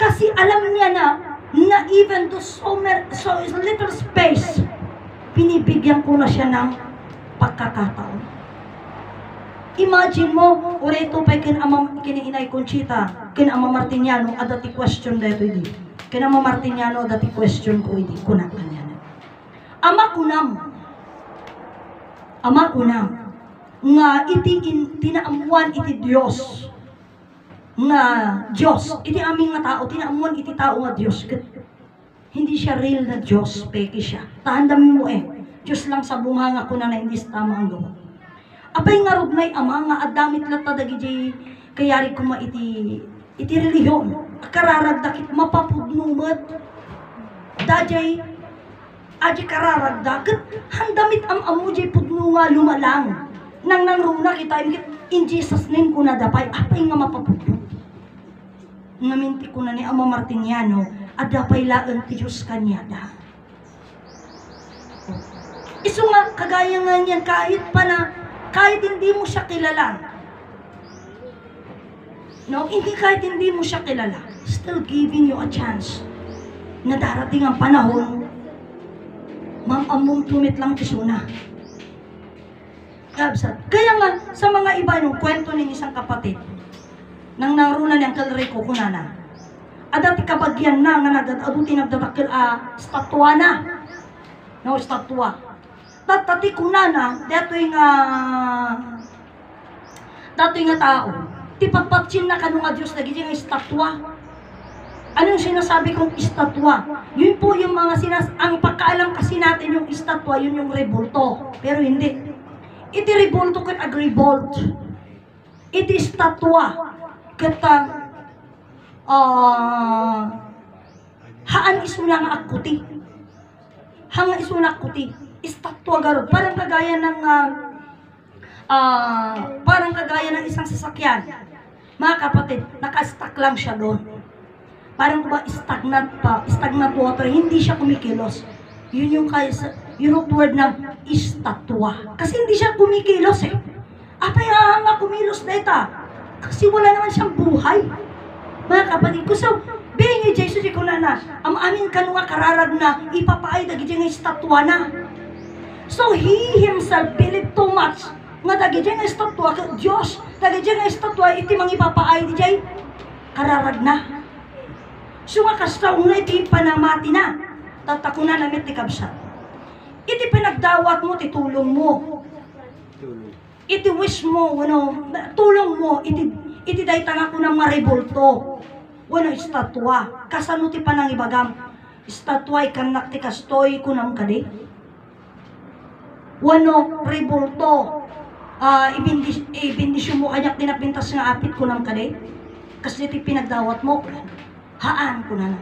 Kasi alam niya na even to so little space, pinibigyan ko na siya ng pagkakataon. Imagine mo, ureto pa kinainay Conchita, kinama Martiniano, adati question dito hindi. Kinama Martiniano, adati question ko hindi, kunakan yan. Ama kunam, nga iti tinaamuan iti Diyos, nga Diyos, iti aming nga tao, tinaamuan iti tao nga Diyos. Hindi siya real na Diyos, peke siya. Tahandamin mo Diyos lang sa bunganga ko na hindi tama ang gawa. Apay nga rugnay ama nga adamit lata dagiti kayari kuma iti relihiyon. Kararagdakit mapapudnumet. Dajay aji kararagdaket handamit amu jay pudno nga lumalang. Nang nangruna kita in Jesus name ko na dapay apay nga mapapudno. Ngaminti ko na ni Ama Martiniano adapay laeng ti Diyos kanyada. Isu nga kagaya nga niyan kahit hindi mo siya kilala. No, kahit hindi mo siya kilala, still giving you a chance na darating ang panahon, mamamong tumit lang isuna. Kaya nga, sa mga iba, yung kwento ng isang kapatid, nang narunan niyang kalreko kunana, adati kabagyan na, nga nagadaduti nagdadakil statwa na. No, statwa. Tati kunana, dato'y nga tao, ti pagpatsin na kanong nga Diyos, nagiging nga estatwa. Anong sinasabi kong estatwa? Yun po yung mga ang pagkaalam kasi natin yung estatwa, yun yung rebulto. Pero hindi. Iti rebulto kat agribolt. Iti estatwa kat haan isuna nga akuti. Hanga isuna akuti. Estatwa garod. Parang kagaya ng isang sasakyan. Mga kapatid, naka-stack lang siya doon. Parang ba stagnant water, hindi siya kumikilos. Yun yung word na estatwa. Kasi hindi siya kumikilos Apay nga kumilos na ita. Kasi wala naman siyang buhay. Mga kapatid ko, so, bengi Jesus ko na ang amin kanunga kararag na ipapaay dagi nga estatwa na. So he himself believed too much nga dagi nga estatwa ka Diyos, dagi nga estatwa iti mang ipapaay di jay kararag na. So nga kastaw nga iti panamati na. Tatakuna namit ti kabsat. Iti pinagdawat mo, titulong mo. Iti wish mo, tulong mo, iti daytanga ko ng maribulto. Estatwa. Kasano ti panang ibagam? Estatwa ikanak ti kastoy kunam kadi. Rebulto. Ibindisyo mo kanyak tinapintas nga apit kunam kadi. Kasi iti pinagdawat mo, haan kunana.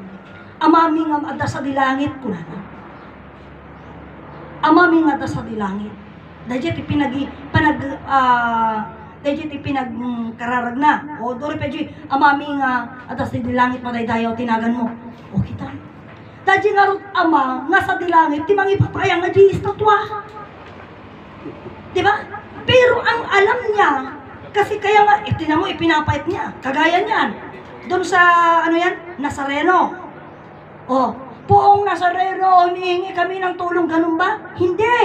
Amaming ada sa dilangit kunana. Amaming ada sa dilangit. Dahil iti pinagkararag na. O dori pa dyan, amaming ada sa dilangit madaydayaw tinagan mo. O kita. Dahil nga rin ama, nga sa dilangit, timang ipapayang nga di estatwa. Diba? Pero ang alam niya, kasi kaya nga, itinan mo, ipinapait niya. Kagaya niyan. Doon sa, Nazareno. O, poong Nazareno, humihingi kami ng tulong, ganun ba? Hindi.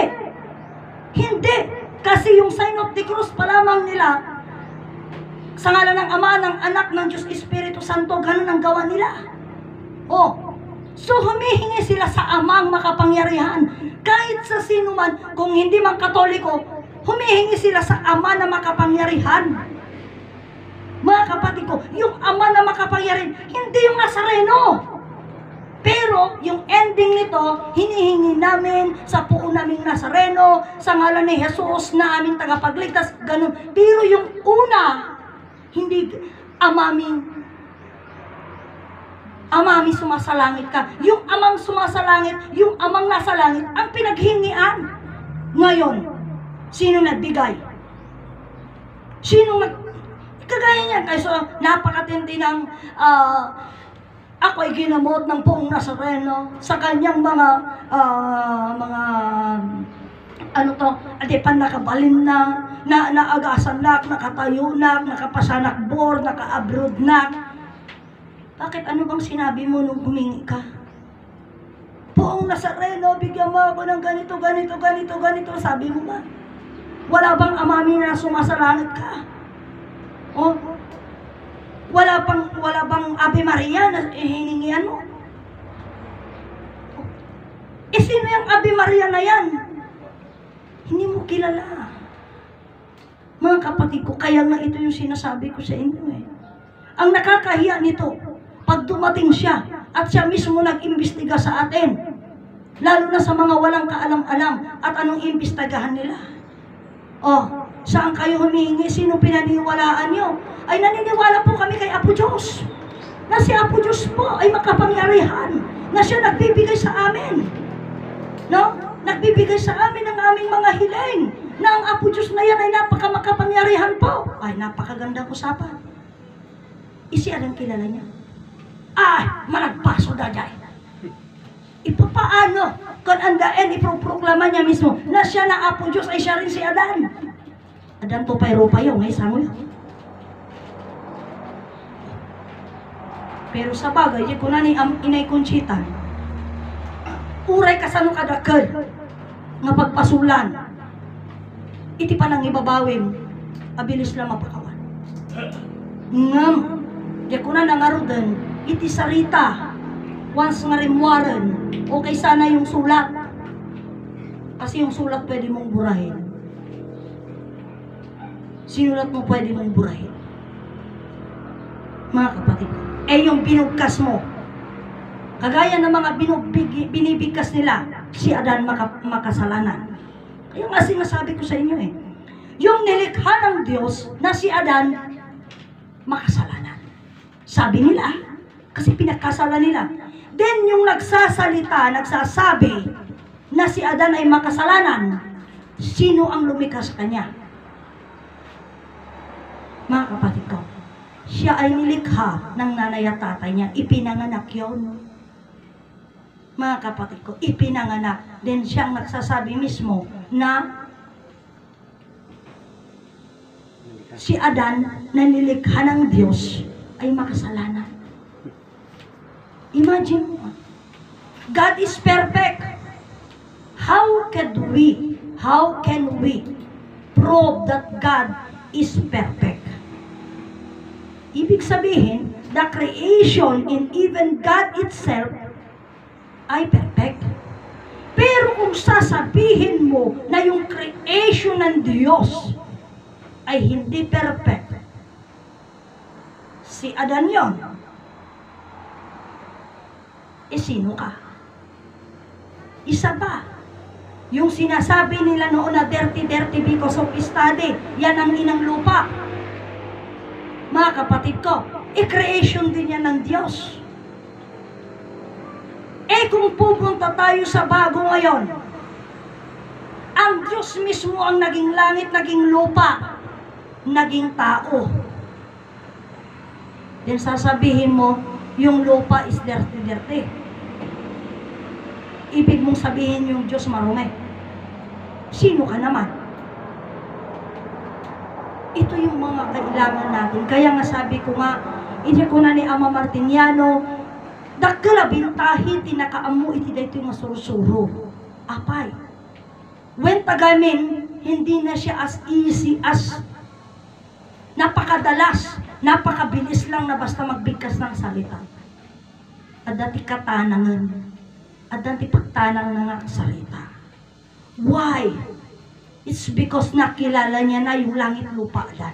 Hindi. Kasi yung sign of the cross pa lamang nila, sa ngalan ng Ama, ng Anak, ng Diyos Espiritu Santo, ganun ang gawa nila. O, so humihingi sila sa Amang makapangyarihan. Kahit sa sino man, kung hindi man Katoliko, humihingi sila sa Ama na makapangyarihan. Mga kapatid ko, yung Ama na makapangyarihan, hindi yung Nazareno. Pero yung ending nito, hinihingi namin sa puo naming Nazareno, sa ngalan ni Jesus na aming tagapagligtas, ganun. Pero yung una, hindi amami sumasalangit ka. Yung amang sumasalangit, yung amang nasa langit, ang pinaghingian. Ngayon, sino nagbigay? Kagaya niyan, kaysa napakatindi ng ako ay ginamot ng poong Nazareno sa kanyang mga adepan nakabalin na naagasan na, nakatayo na, nakapasanak bor, naka-abroad na. Bakit ano bang sinabi mo nung humingi ka? Poong Nazareno, bigyan mo ako ng ganito, ganito, ganito, ganito. Sabi mo ba? Wala bang amami na sumasalangit ka? O? Wala bang Ave Maria na hiningian mo? Sino yung Ave Maria na yan? Hindi mo kilala. Mga kapatid ko, kaya nga ito yung sinasabi ko sa inyo eh. Ang nakakahiya nito, pag dumating siya, at siya mismo nag-imbestiga sa atin, lalo na sa mga walang kaalam-alam, at anong imbestigahan nila? Oh, saan kayo humihingi? Sino pinaniwalaan nyo? Ay naniniwala po kami kay Apo Diyos. Na si Apo Diyos po ay makapangyarihan, na siya nagbibigay sa amin. No? Nagbibigay sa amin ang aming mga hiling, na ang Apo Diyos na yan ay napaka-makapangyarihan po. Ay, napakagandang usapan. Isiya ang kilala niya. Ay, malagpaso da dyan. Ipapaano kung andaen iproproklama niya mismo na siya na Apo Diyos ay siya rin si Adan. Adan to payro pa yun, may sango yun. Pero sa bagay, di ko na ni Inay Conchita, uray kasano kadakad nga pagpasulan. Iti pa nang ibabawin, abilis lang mapakawan. Ngam, di ko na nangarudan, iti sarita, once nga rimwaran, okay sana yung sulat. Kasi yung sulat pwede mong burahin. Sinulat mo pwede mong burahin. Mga kapatid ko, yung binugkas mo, kagaya ng mga binibigkas nila, si Adan makasalanan. Kaya nga sinasabi ko sa inyo eh, yung nilikha ng Diyos na si Adan, makasalanan. Sabi nila, kasi pinagkasala nila. Then yung nagsasalita, nagsasabi na si Adan ay makasalanan, sino ang lumikha sa kanya? Mga kapatid ko, siya ay nilikha ng nanay at tatay niya. Ipinanganak yun. Mga kapatid ko, ipinanganak. Then siyang nagsasabi mismo na si Adan na nilikha ng Diyos ay makasalanan. Imagine mo, God is perfect. How can we prove that God is perfect? Ibig sabihin, the creation and even God itself ay perfect. Pero kung sasabihin mo na yung creation ng Diyos ay hindi perfect, si Adan yon, sino ka? Isa ba? Yung sinasabi nila noon na dirty because of study, yan ang inang lupa. Mga kapatid ko, creation din yan ng Diyos. Kung pupunta tayo sa bago ngayon, ang Diyos mismo ang naging langit, naging lupa, naging tao. Then sasabihin mo, yung lupa is dirty. Ibig mong sabihin yung Diyos marumi. Sino ka naman? Ito yung mga kailangan natin. Kaya nga sabi ko nga, iti ko na ni Ama Martiniano, dakala bintahi tinakaamu iti dayto yung masurusuro. Apay. When tagamin, hindi na siya as easy as napakadalas, napakabilis lang na basta magbigkas ng salita. At dati katanangan, at dati pagtanang na nga salita. Why? It's because nakilala niya na yung langit lupa dan.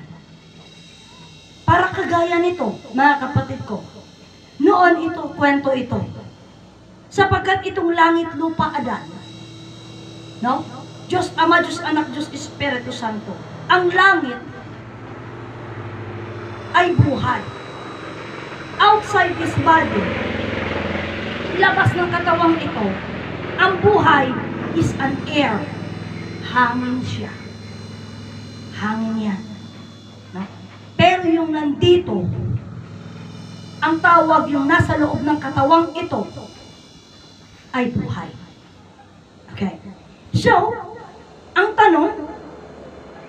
Para kagaya nito, mga kapatid ko, noon ito, kwento ito. Sapagkat itong langit lupa adan, no? Diyos Ama, Diyos Anak, Diyos Espiritu Santo. Ang langit ay buhay. Outside this body, labas ng katawang ito, ang buhay is an air. Hangin siya. Hangin yan. No? Pero yung nandito, ang tawag yung nasa loob ng katawang ito, ay buhay. Okay. So, ang tanong,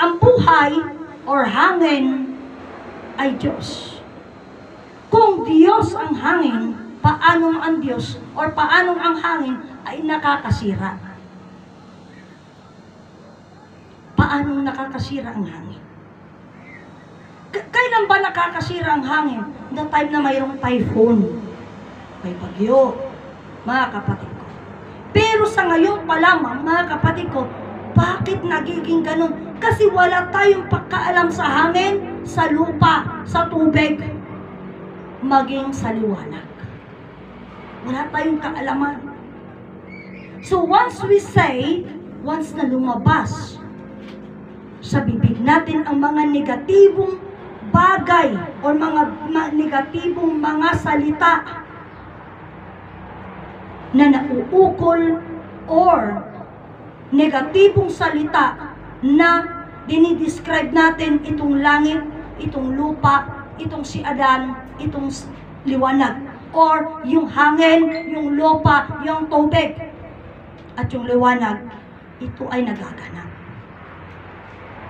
ang buhay or hangin ay Diyos. Kung kung Diyos ang hangin, paanong ang Diyos or paanong ang hangin ay nakakasira? Paanong nakakasira ang hangin? Kailan ba nakakasira ang hangin? The time na mayroong typhoon, may bagyo, mga kapatid ko. Pero sa ngayon pa lamang, mga kapatid ko, bakit nagiging ganun? Kasi wala tayong pagkaalam sa hangin, sa lupa, sa tubig, maging sa liwanag. Wala tayong kaalaman. So once we say, once na lumabas sa bibig natin ang mga negatibong bagay o mga negatibong mga salita na nauukol or negatibong salita na dinidescribe natin itong langit, itong lupa, itong si Adan, itong liwanag, or yung hangin, yung lupa, yung tubig, at yung liwanag, ito ay nagaganap.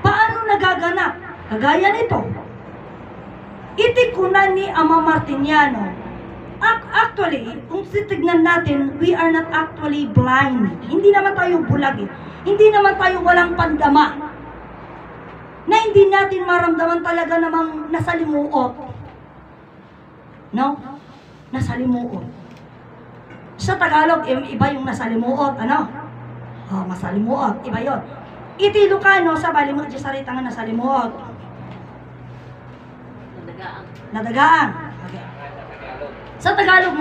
Paano nagaganap? Kagaya nito, itikunan ni Ama Martiniano. Actually, kung titignan natin, we are not actually blind. Hindi naman tayo bulag eh. Hindi naman tayo walang pandama. Na hindi natin maramdaman talaga namang nasalimuot. No? Nasalimuot. Sa Tagalog, iba yung nasalimuot. Ano? Oh, masalimuot. Iba yun. Itilokano sa balimod sa sarita nga nasalimuot. Nadagaang. Nadagaang. Okay. Sa Tagalog,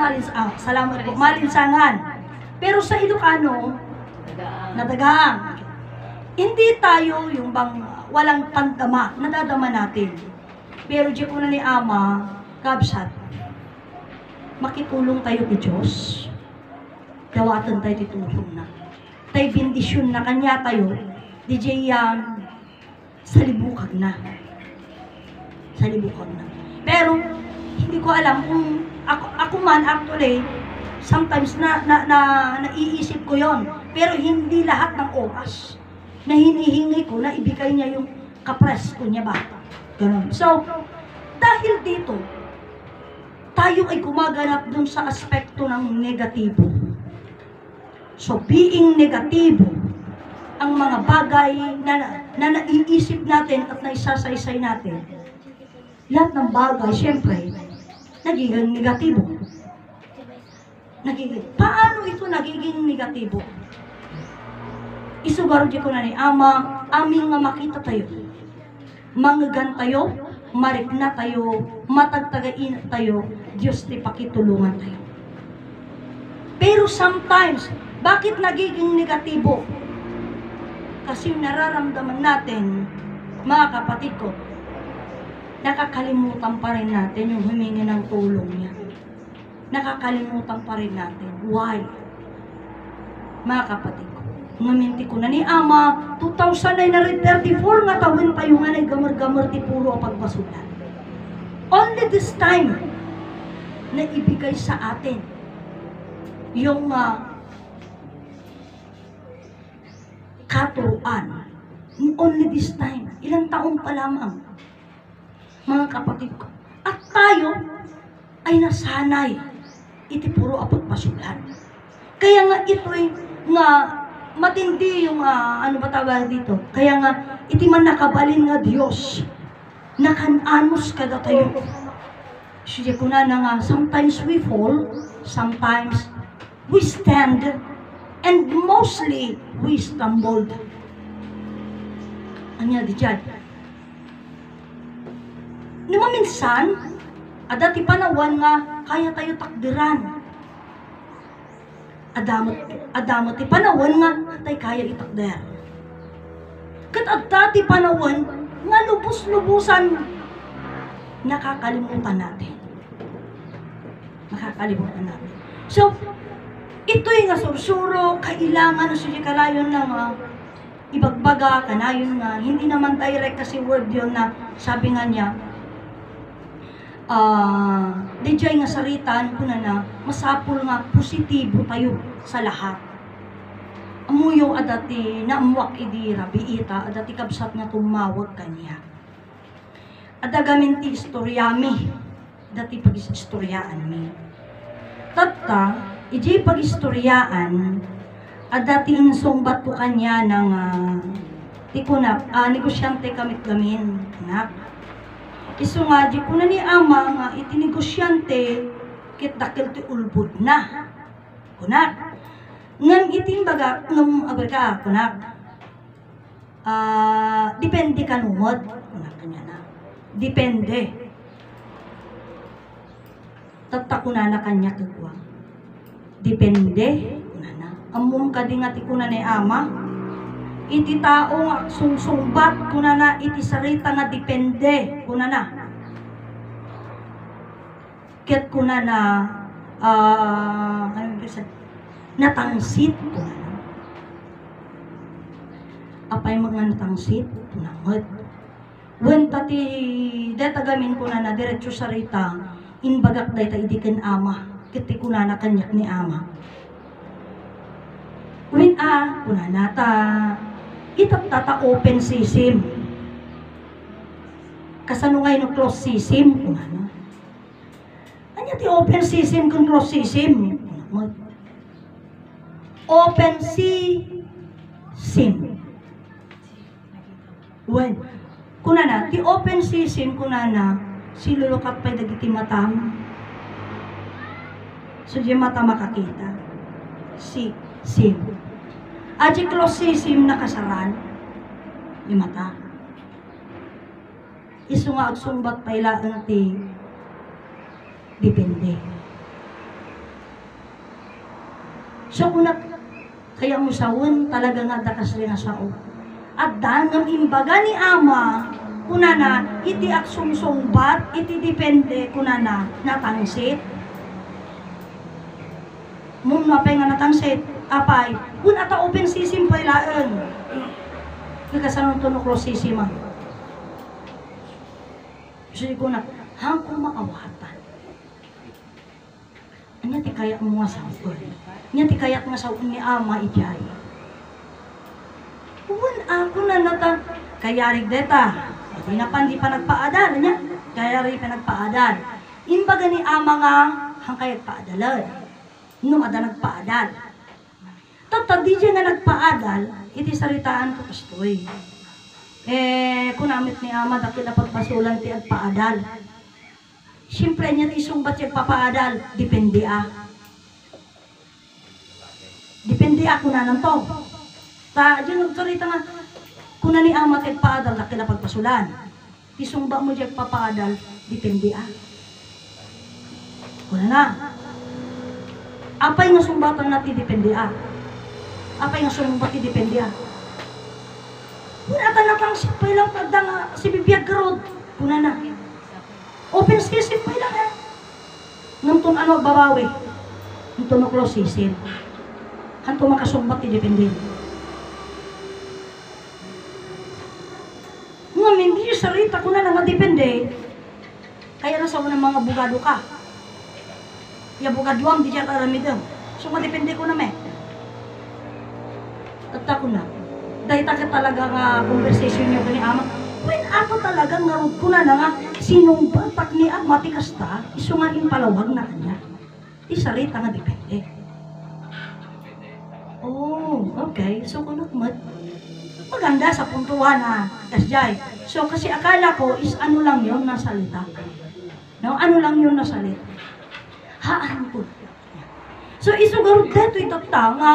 salamat po, malinsangan. Pero sa Ilocano, nadagaang. Hindi tayo yung bang walang pandama, nadadama natin. Pero di ko na ni Ama, kabsat, makitulong tayo kay Diyos. Dawatan tayo titulong na. Tayo bindisyon na kanya tayo, di yang salibukag na. Salibukag na. Pero, hindi ko alam kung ako man actually, sometimes naiisip ko yon. Pero hindi lahat ng oras na hinihingi ko na ibigay niya yung kapres ko niya ba. Ganun. So, dahil dito, tayo ay gumaganap dun sa aspekto ng negatibo. So, being negatibo, ang mga bagay na naiisip natin at naisasaysay natin, lahat ng bagay, syempre, nagiging negatibo. Paano ito nagiging negatibo? Isugaro di ko na ni Ama, aming nga makita tayo. Manggan tayo, marikna tayo, matagtagain tayo, Diyos ti pakitulungan tayo. Pero sometimes, bakit nagiging negatibo? Kasi nararamdaman natin, mga kapatid ko, nakakalimutan pa rin natin yung humingi ng tulong niya. Nakakalimutan pa rin natin. Why? Mga kapatid ko, ngaminti ko na ni Ama, 2,934 nga tawin tayo nga na gamar-gamar ti puro pagbasulan. Only this time, na ibigay sa atin yung katuruan. Only this time. Ilang taon pa lamang, mga kapatid ko. At tayo ay nasanay iti puro apagpasulan. Kaya nga ito'y nga matindi yung ano ba tawag dito? Kaya nga iti man nakabalin nga Diyos nakananos kada tayo. Siya ko na nga sometimes we fall, sometimes we stand, and mostly we stumbled. Anya di dyan. Nima minsan, ada ti panawan nga kaya tayo takdiran. Adamot ti panawan nga tay kaya itakder. Kat adda ti panawan nga lubos-lubusan nakakalimutan natin. Nakakalimutan natin. So, ito'y nga sursuro, kailangan na siya kalayon ng ibagbaga, kanayon nga, hindi naman direct kasi word yun na sabi nga niya, DJ nga saritan ko na masapul nga positibo tayo sa lahat. Amuyo adati na amuak idira biita adati kabsat nga tumawag kanya. Adagamin ti istoryami dati pag-istoryaan mi. Tatta, iji pag-istoryaan, at dati insungbat ko kanya ng negosyante kamit gamin, anak. Iso nga, di ko na ni ama nga itinegosyante kit dakil ti ulbud na. Kunak. Ngam iting baga, ngam abarka, kunak. Depende ka numod. Kunak kanya na. Depende. Tatakuna na kanya kagwa. Depende. Kunana. Amum ka di nga ti kuna ni ama. Iti tao nga sungsungbat kunana iti sarita nga depende kunana. Ket kunana ano bisa natangsit kunana. Apay mga natangsit kunamot. Wen tati deta gamin kunana diretso sarita inbagak dayta idiken ama ket ti kunana kanyak ni ama. Wen kunana ta itatata open system. Kasano ngayon no closed system? Kung ano? Anya ti open system kung closed system? Open system. When? Kunana, ti open system kunana, silulukat pa'y dagiti matam. So, di mata makakita. Sim. Aji closed system nakasaran yung mata. Isu nga agsumbat pailaan ti depende. So kung kaya mo sawon talaga nga dakas rin nga sao. At dangam imbaga ni ama kunana iti agsumsumbat iti depende kunana natangsit. Mum napay nga natangsit apay, kung ata open system pa ilaan. Kakasanong to no closed system ah. Kasi ko na, hang ko maawatan. Anya ti kaya mo nga sawon. Anya ti kaya nga sawon ni ama ijay. Kung ako na nata, kaya rin deta. Hindi na pa, hindi pa nagpaadal. Anya? Kaya rin pa nagpaadal. Imbaga ni ama nga, hang kaya paadalan. Nung ada nagpaadal. Tata, di dyan nga nagpaadal, iti saritaan ko kastoy. Kunamit ni ama, daki na pagpasulan ti agpaadal. Siyempre niya isungbat siya papaadal, depende Depende kunanan to. Ta, dyan nagsalita nga, kuna ni ama ti agpaadal, daki na pagpasulan. Isungba mo siya papaadal, depende Kuna na. Apay nga sumbatan natin depende Apay nga sumumbat depende Kung atan sipay lang tagda nga si bibiyag karod. Kuna na. Open system pa lang Nantun babawi. Nantun no close system. Hanto makasumbat depende. Nga hindi sarita kuna na nga depende. Kaya na sa mga bugado ka. Ya bugaduang di dyan aramidang. So madepende ko na Tata ko na. Dahil taka talaga nga conversation niyo ni ama. When ako talaga ngarod ko na nga sinong batak ni ama ti kasta iso nga impalawag na kanya. Isarita nga depende. Oh, okay. So kung maganda sa puntuhan kasjay. So kasi akala ko is ano lang yun na salita. No, ano lang yun na salita. Haan po. So isugarod deto itata nga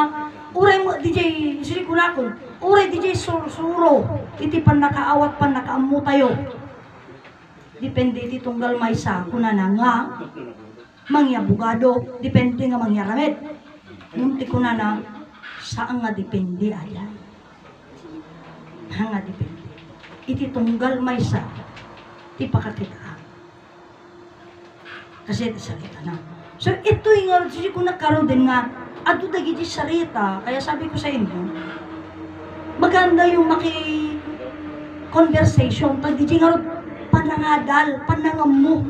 uray mo DJ sili kunakon uray DJ suro iti pan nakaawat pan nakaamu tayo depende iti tunggal maysa kunana nga mangya bugado depende nga mangya ramed ngunti kunana saan nga depende ayan nga depende iti tunggal maysa ti pakakita kasi salita na so ito yung sili kunakaro din nga ato dagiti sarita, kaya sabi ko sa inyo, maganda yung conversation, pag di nga panangadal, panangamu.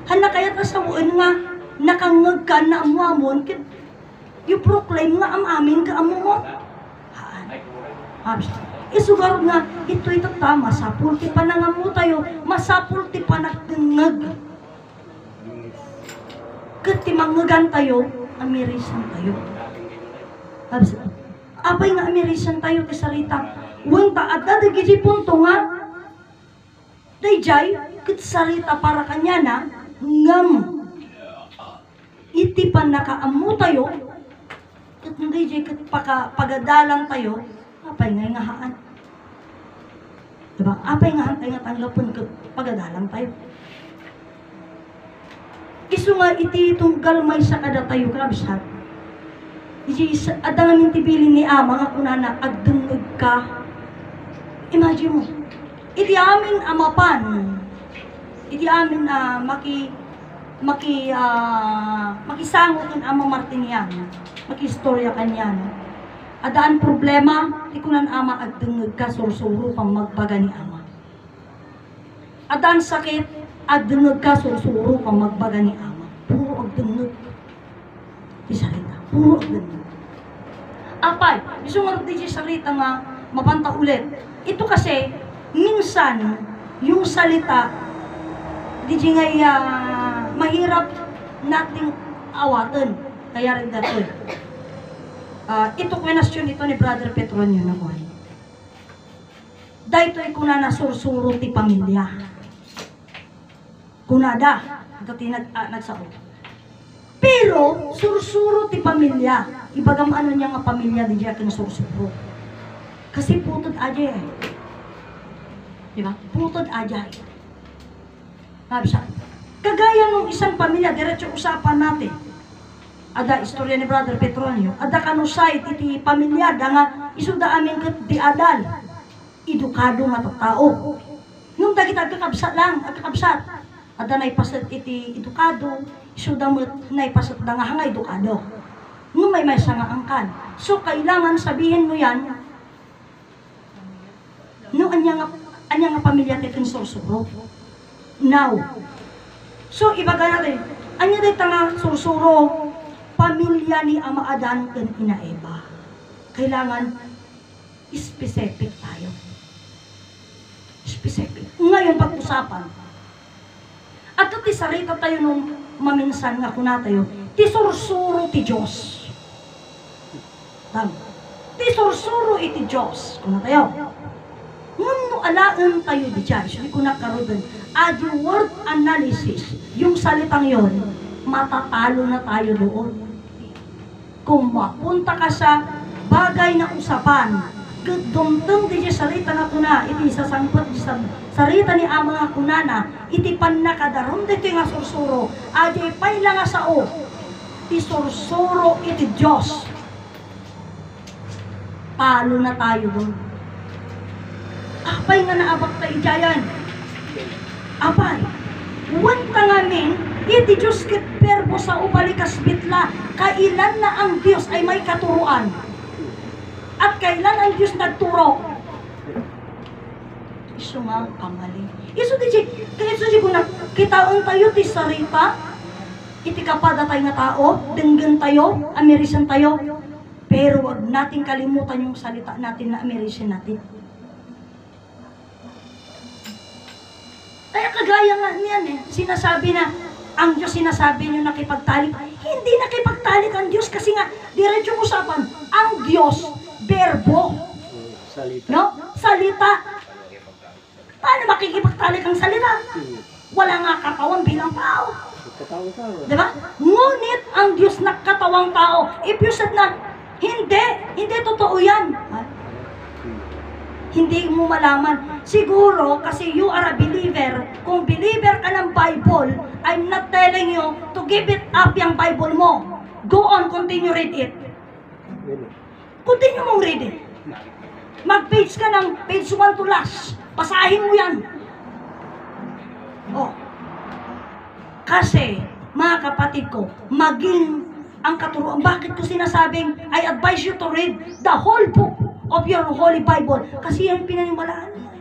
Hana kaya kasawin nga, nakangag ka na amuamon, you proclaim nga amin ka amu mo. Isugarod nga, ito'y tama, masapul ti panangamu tayo, masapul ti panagdangag. ket timangegan tayo, amirisan tayo. Apay nga amirisan tayo ti sarita. Wen ta adda dagiti punto nga dayjay ket sarita para kanya na ngam iti pan nakaammo tayo ket dayjay ket pagadalang tayo apay nga haan. Diba? Apay nga tayo nga tanggapon ket pagadalang tayo. Isu nga iti tunggal may sa kada tayo kabsat. Ada nga mintibilin ni ama nga kunana agdungog ka. Imagine mo, iti amin amapan, iti amin makisangot ng ama Martinian, makistorya kanya. Adaan problema, ikunan ama agdungog ka, sursuro pang magbaga ni ama. Adaan sakit, agdungog ka, sursuro pang magbaga ni ama. Puro agdungog. Isarita, puro agdungog. Apay, gusto nga rin sarita nga mapanta ulit. Ito kasi, minsan, yung salita, di nga mahirap nating awatan. Kaya rin dato. Ito kwenasyon ito ni Brother Petronio naman. Dahil ito'y kuna na sursuro ti pamilya. Kunada, ito nagsaot. Pero, sursuro ti pamilya. Ibagam ano niya nga pamilya di diya sursuro. Kasi putod aja eh. Diba? Putod aja eh. Kagaya ng isang pamilya, diretso usapan natin. Ada istorya ni Brother Petronio. Ada kanusay iti pamilya da nga isuda amin ket di adal. Edukado nga tao. Nung dagiti agkakabsat lang, agkakabsat. Ada naipasat iti edukado, isuda mo naipasat da nga hangay edukado. Nung may nga angkan. So kailangan sabihin mo yan, no anya nga pamilya titin sursuro. Now. So ibaga natin, anya day nga sursuro pamilya ni Ama Adan ken Ina Eva. Kailangan specific tayo. Specific. Ngayon pag-usapan. At ti sarita tayo nung maminsan nga kuna tayo, ti sursuro ti Diyos. Tama. Ti sursuro iti Diyos. Kuna tayo. Ngunno alaan tayo di dyan. So, di ko nakaroon. At yung word analysis, yung salitang yon, matatalo na tayo doon. Kung mapunta ka sa bagay na usapan, dumtong di sarita na kuna, iti sasangkot di sarita ni Ama nga kunana, iti panakadaron dito nga sursuro, adi payla nga sao, ti sursuro iti Diyos. Talo na tayo doon. Apay nga naabak tayo dyan. Apay. Huwag ka ngamin, iti Diyos kit perbo sa ubalikas bitla, kailan na ang Diyos ay may katuruan. At kailan ang Diyos nagturo. Iso nga kamali. Iso di kung nakitaon tayo ti sarita, iti kapada tayo nga tao, denggan tayo, amerisan tayo, pero wag natin kalimutan yung salita natin na amerisan natin. Kaya kagaya nga niyan eh, sinasabi na, ang Diyos sinasabi nyo nakipagtalik. Hindi nakipagtalik ang Diyos kasi nga, diretso usapan, ang Diyos, berbo. Salita. No? Salita. Paano makikipagtalik ang salita? Wala nga katawan bilang tao. Katawang tao. Diba? Ngunit ang Diyos na katawang tao. If you said na, hindi totoo yan. Hindi mo malaman. Siguro, kasi you are a believer. Kung believer ka ng Bible, I'm not telling you to give it up yung Bible mo. Go on, continue read it. Continue mong read it. Mag-page ka ng page 1 to last. Basahin mo yan. Oh. Kasi, mga kapatid ko, maging ang katuruan. Bakit ko sinasabing, I advise you to read the whole book of your Holy Bible. Kasi yan ang pinaniwalaan mo.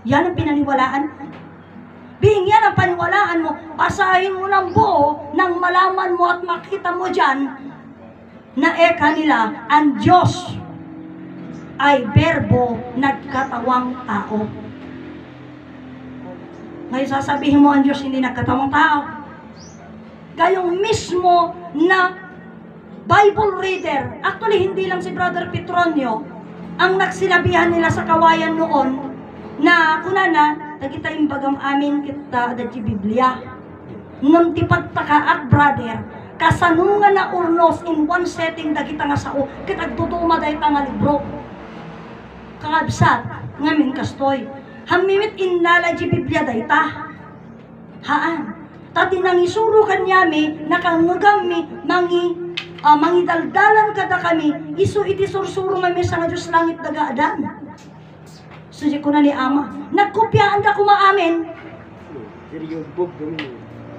Yan ang pinaniwalaan. Being yan ang paniwalaan mo, basahin mo ng buo nang malaman mo at makita mo dyan na kanila, ang Diyos ay berbo nagkatawang tao. Ngayon sasabihin mo ang Diyos hindi nagkatawang tao. gayong mismo na Bible reader. Actually, hindi lang si Brother Petronio ang nagsinabihan nila sa kawayan noon na kunana, nagita yung bagam amin kita da di Biblia. Nung tipagtaka at brother, kasanungan na urnos in one setting dagita nga sao, kitagtutuma dahi nga libro. Kakabsat, ngamin kastoy. Hamimit inlala di Biblia dahi ta. Haan. Tati nang isuro kanyami, nakangagami, mangidaldalan kada kami, isu iti sursuro kami sa nga Diyos langit dagaadan. Sudi ko na ni Ama, nagkopyaan da kumaamin.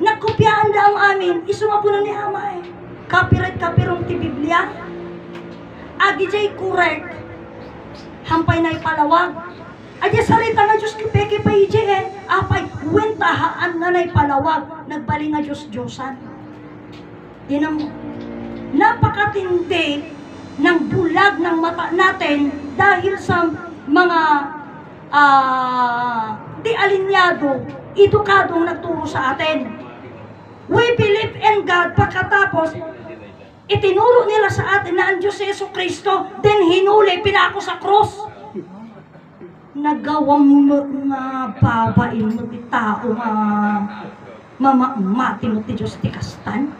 Nagkopyaan da ang amin, isu nga ko na ni Ama eh. Copyright kapirong ti Biblia. Agi jay correct, hampay na ipalawag. Adi sarita nga Diyos kipeke pa ije eh. Apay, wentahaan nga na ipalawag, nagbali nga Diyos-Diyosan. Tinan mo, napakatindi ng bulag ng mata natin dahil sa mga di alinyado, edukadong nagturo sa atin. We believe in God, pagkatapos itinuro nila sa atin na ang Diyos si Yesu Kristo, then hinuli, pinako sa cross. Nagawang mo nga babain mo ti tao nga mamamati mo ti Diyos ti kastan.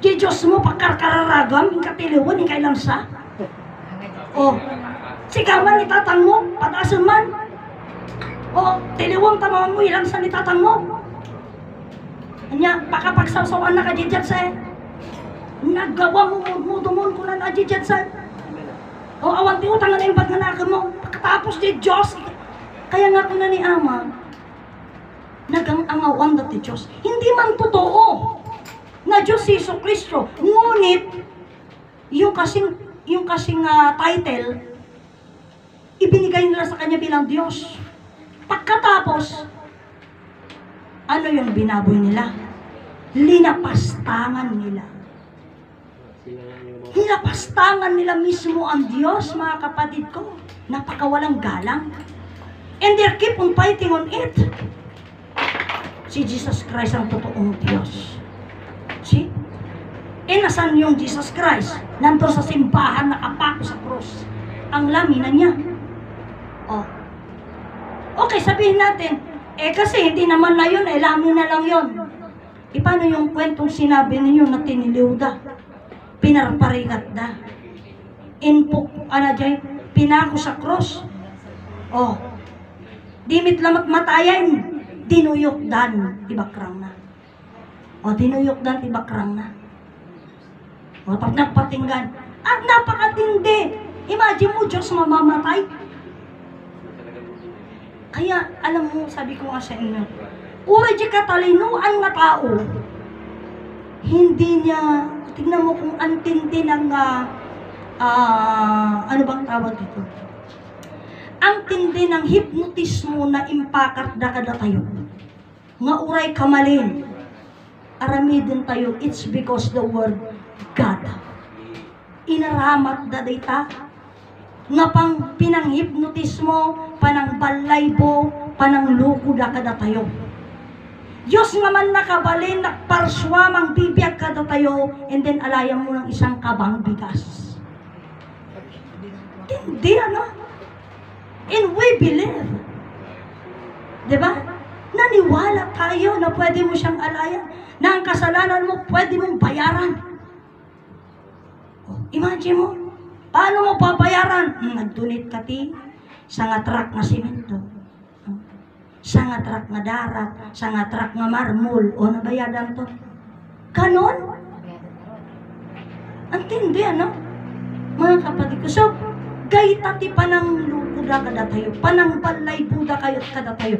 Di Diyos mo pagkarkararagam, yung katiliwan, yung kailang sa. O, sigaman ni tatang mo, pataasan man. O, tiliwang tamaman mo, ilang sa ni tatang mo. Anya, pakapagsawsawan na ka di dyan sa nagawa mo, mudumon ko na na di dyan sa. O, awan ti utang na yung bagnanakan mo. Pagkatapos di Diyos, kaya nga ko na ni Ama, nagang-angawan dati Diyos. Hindi man totoo na Diyos si Jesu Kristo. Ngunit, yung kasing title, ibinigay nila sa Kanya bilang Diyos. Pagkatapos, ano yung binaboy nila? Linapastangan nila. Linapastangan nila mismo ang Diyos, mga kapatid ko. Napakawalang galang. And they keep on fighting on it. Si Jesus Christ ang totoong Diyos. See? Eh, nasan yung Jesus Christ? Nandun sa simbahan, nakapako sa cross. Ang lamina niya. Oh. Okay, sabihin natin, kasi hindi naman na yun, lamina lang yun. Paano yung kwentong sinabi ninyo na tiniliw da? Pinarparigat da? Pinako sa cross? Oh. Dimit lamat matayan, dinuyok dan, tibakrang na. O, dinuyok dan, tibakrang na. O, pag nagpatinggan, at napakatindi. Imagine mo, Diyos mamamatay. Kaya, alam mo, sabi ko nga sa inyo, uri di katalinuan na tao, hindi niya, tignan mo kung antindi ng, ano bang tawag dito? Ang tindi ng hipnotismo na impakat da kada tayo. Nga uray kamalin. Aramidin tayo, it's because the word God. Inaramat da data. Nga pang pinanghipnotismo, panang balaybo, panang luko da kada tayo. Diyos nga man nakabalin, nakparswam ang bibiyag kada tayo, and then alayan mo ng isang kabang bigas. Hindi, ano? And we believe. Diba? Naniwala tayo na pwede mo siyang alayan, na ang kasalanan mo pwede mong bayaran. Imagine mo, paano mo papayaran? Nagdunit ka ti, sa nga truck na simento, sa nga truck na darat, sa nga truck na marmol, o nabayadan to. Ganon? Ang tindi, ano? Mga kapatid ko. So, gayta ti panang lukuda kada tayo, panang balay buda kayo kada tayo.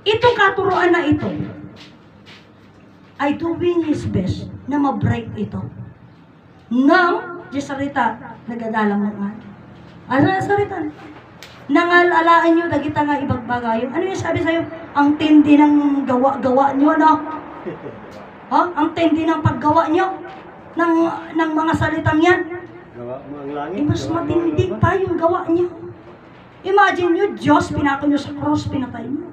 Itong katuroan na ito ay doing his best na ma-break ito. Now, di sarita, nagadalang mo nga. Ano na sarita? Nangalalaan nyo, dagita nga ibagbagayon. Ano yung sabi sa'yo? Ang tindi ng gawa-gawa nyo, no? Ang tindi ng paggawa nyo ng mga salitang yan. Gawa mo ang langit. Mas matindi pa yung gawa niyo. Imagine nyo, Diyos, pinako nyo sa cross, pinatay nyo.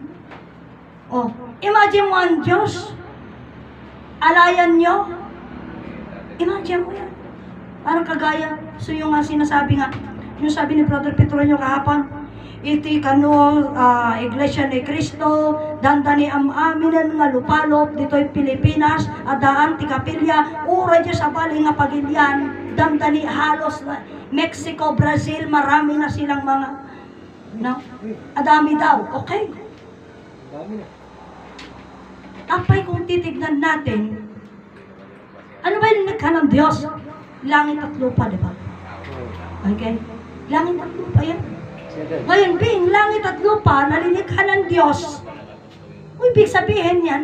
Oh, imagine mo ang Diyos. alayan nyo. Imagine mo yan. Parang kagaya. So yung sinasabi nga, yung sabi ni Brother Petronio kahapon, iti kano Iglesia ni Cristo, dandani aminen nga lupalop, dito'y Pilipinas, adaan ti kapilya, uray dyan sa bali nga pagilyan, dandani halos Mexico, Brazil, marami na silang mga, no? Adami daw, okay? Dami na. Tapay kung titignan natin, ano ba yung likha ng Diyos? Langit at lupa, di ba? Okay? Langit at lupa yan. Ngayon, being langit at lupa, nalilikha ng Diyos, ibig sabihin yan,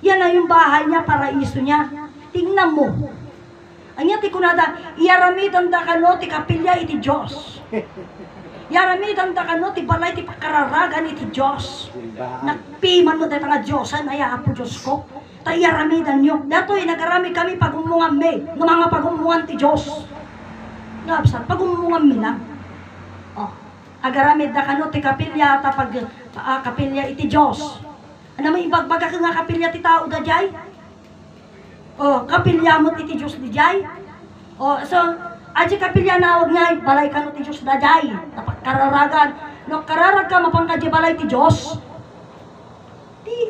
yan na yung bahay niya, paraiso niya. Tingnan mo. Anya ti kunada, iaramitan da kano ti kapilya iti Diyos. Iaramitan da kano ti balay ti pakararagan iti Diyos. Nagpiman mo dito nga Diyosan, ay apo Diyos ko. Iaramitan nyo. Dato'y nagarami kami pagumungan may, ng mga pagumungan ti Diyos. Napsan, pagumungan mi lang. Oh, agaramid da kano ti kapilya, tapag kapilya iti Diyos. Ano may ibagbaga ka nga kapilya ti tao da jay? Oh, kapilya mo iti Diyos di jay? Oh, so, aji kapilya na huwag nga, balay ka no ti Diyos da jay. Tapag kararagan. No, kararag ka mapangka di balay ti Diyos. Di,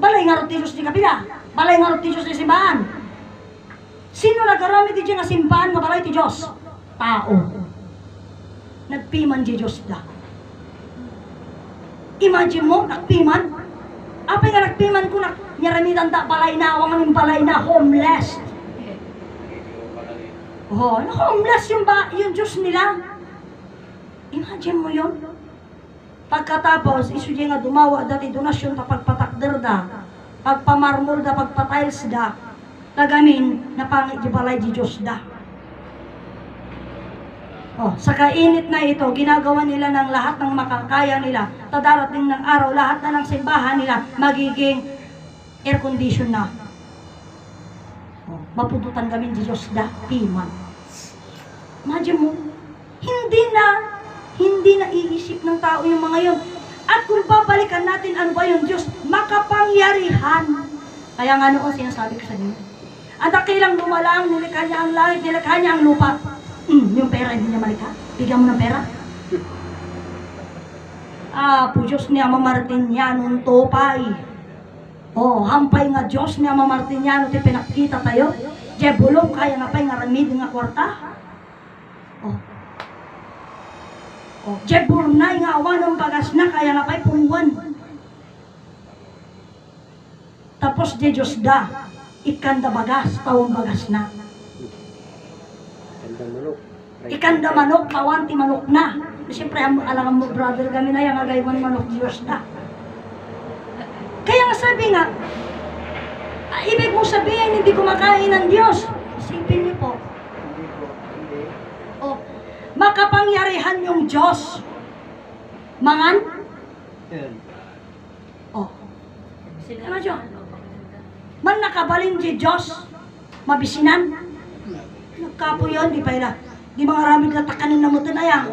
balay nga ro ti Diyos di kapilya. Balay nga ro ti Diyos di simbahan. Sino nagaramid di nga simbahan nga balay ti Diyos? Tao. Nagpiman di Diyos da. Imagine mo, nagpiman. Apa nga nagpiman ko na nyaramitan da balay na, awang ng balay na homeless. Oh, homeless yung Diyos nila. Imagine mo yun. Pagkatapos, isuji nga dumawa dati donasyon ta pagpatakder da, pagpamarmol da, pagpatiles da, tagamin na pangit di balay di Diyos da. Oh, sa kainit na ito, ginagawa nila ng lahat ng makakaya nila. Tadarating ng araw, lahat na ng simbahan nila magiging air condition na. Oh, mapudutan kami di Diyos da, piman. Imagine mo, hindi na iisip ng tao yung mga yun. At kung babalikan natin ano ba yung Diyos, makapangyarihan. Kaya nga noon sinasabi ko sa inyo, ang dakilang lumalang, nilikha niya ang langit, nilikha niya ang lupa. Yung pera hindi niya malikha. Bigyan mo ng pera. Po Diyos niya mamartinyan topay. Hampay nga Diyos niya mamartinyan ti pinakita tayo. Diya bulong kaya nga pa'y nga ramid nga kwarta. Diya burnay nga awan ng bagas na kaya nga pa'y pungwan. Tapos diya Diyos da, ikanda bagas, tawang bagas na. Ikanda manok, kawan ti manok na. Siyempre, alam mo, brother, kami na yung agaywan manok Diyos na. Kaya nga sabi nga, ibig mo sabihin, hindi kumakain ng Diyos. Isipin niyo po. Makapangyarihan yung Diyos. Mangan? Sila Diyos. Man nakabalin di Diyos, mabisinan. Nagkapo yun, di pa ila. Di mga ramid na takanin na mo ito na yan.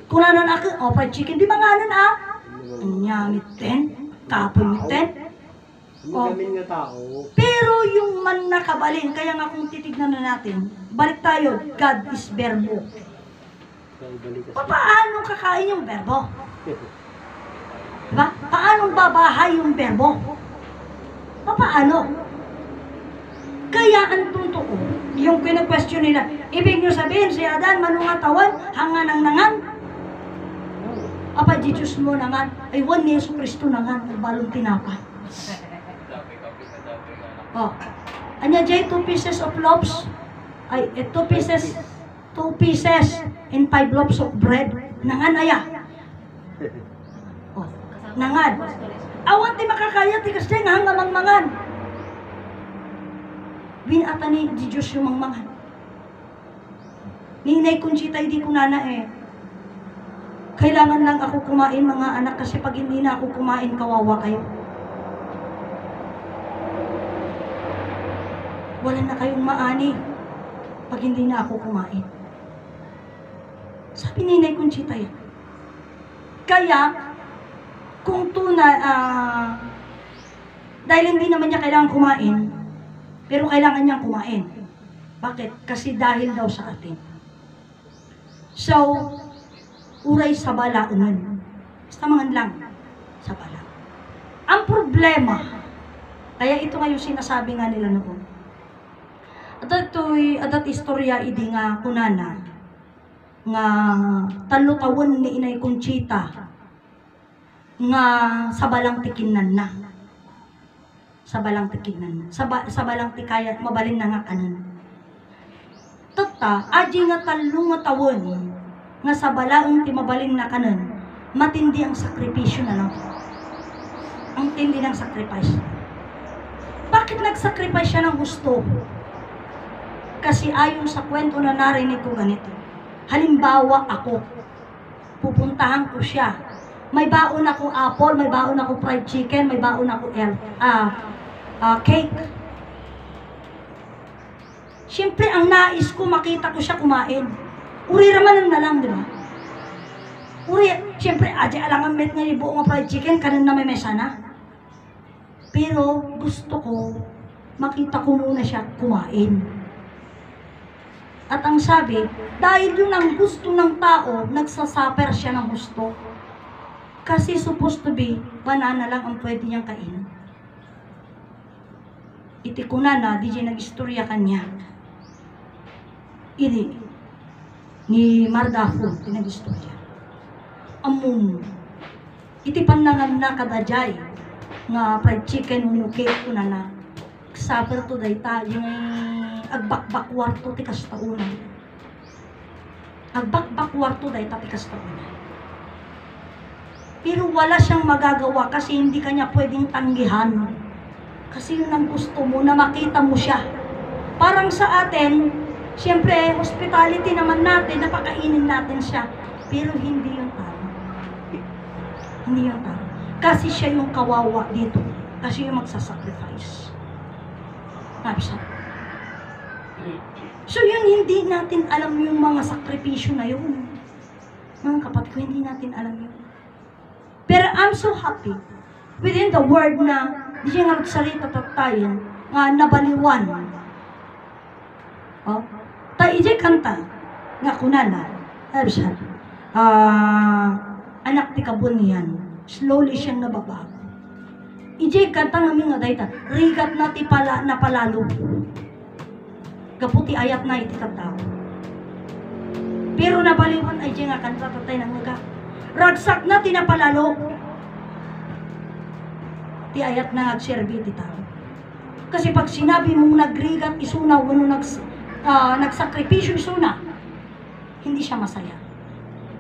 Kunanan ako, fried chicken, di mga anan Anyamit din, kapoy din. Pero yung man nakabalin, kaya nga kung titignan na natin, balik tayo, God is verbo. Paano kakain yung verbo? Diba? Paano babahay yung verbo? Paano? Kaya ang totoo, yung kina-question nila, ibig nyo sabihin, si Adan, manungatawan, hangan ang nangan. Apa, di Diyos mo nangan, ay wan ni Yesu Cristo nangan, nagbalong tinapay. Anya jay 2 pieces of loaves, ay 2 pieces and 5 loaves of bread, nangan aya. Nangan. Awan ti makakaya, ti kasi nga hangamang mangan. Binata ni Diyos yung mangmangan. Ninay Conchita, hindi ko nana kailangan lang ako kumain mga anak kasi pag hindi na ako kumain, kawawa kayo. Wala na kayong maani pag hindi na ako kumain. Sabi ni Ninay Conchita yan. Kaya, kung Dahil hindi naman niya kailangan kumain, pero kailangan niyang kumain. Bakit? Kasi dahil daw sa atin. So, uray sa bala unan. Basta mga lang sa bala. Ang problema, kaya ito nga yung sinasabi nga nila noon. Adat istorya idi nga kunana, nga talo tawon ni Inay Conchita, nga sa balang tikinan na. Sa balang tikinan na. Sa balang tikaya, mabalin na nga kanan. Tata, aji nga talong nga tawon, nga sa balaong timabalin na kanan, matindi ang sakripisyo na lang. Ang tindi ng sacrifice. Bakit nag-sacrifice siya ng gusto? Kasi ayon sa kwento na narinig ko ganito. Halimbawa ako, pupuntahan ko siya. May baon ako apple, may baon ako fried chicken, may baon ako cake. Siyempre, ang nais ko, makita ko siya kumain. Uri ramanan na lang, di ba? Uri, siyempre, alangan met nga buong fried chicken, kanan na may mesa na. Pero, gusto ko, makita ko muna siya kumain. At ang sabi, dahil yun ang gusto ng tao, nagsasuffer siya ng gusto. Kasi supposed to be, banana lang ang pwede niyang kainin. Iti ko na, di siya nag-istorya kanya. Ini, ni Mardafo, pinag-istorya. Among, iti panangan na kadajay, nga fried chicken, cake ko na suffer to dayta, yung agbakbakwar to tikas tauna. Agbakbakwar to dayta tikas tauna. Pero wala siyang magagawa kasi hindi kanya pwedeng tanggihan. Kasi yun ang gusto mo, na makita mo siya. Parang sa atin, siyempre, hospitality naman natin, napakainin natin siya. Pero hindi yung tao. Hindi yung tao. Kasi siya yung kawawa dito. Kasi yung magsasacrifice. Napsa. So yun, hindi natin alam yung mga sakripisyo na yun. Mga kapatid ko, hindi natin alam yun. Pero I'm so happy within the word na di siya nga nagsalita tatayin nga nabaliwan. Oh? Ijay kanta nga kunana. Napsa. Anak ti kabun niyan. Slowly siyang nababago. Ijay kanta namin nga dayta. Rigat na ti napalalo. Kaputi ayat na iti katao. Pero nabaliwan ay diya nga kanta tatay ng nga. Ragsak na tinapalalo. Ti ayat na agserbi ti tao. Kasi pag sinabi mong nagrigat isuna, wano nagsakripisyo isuna, hindi siya masaya.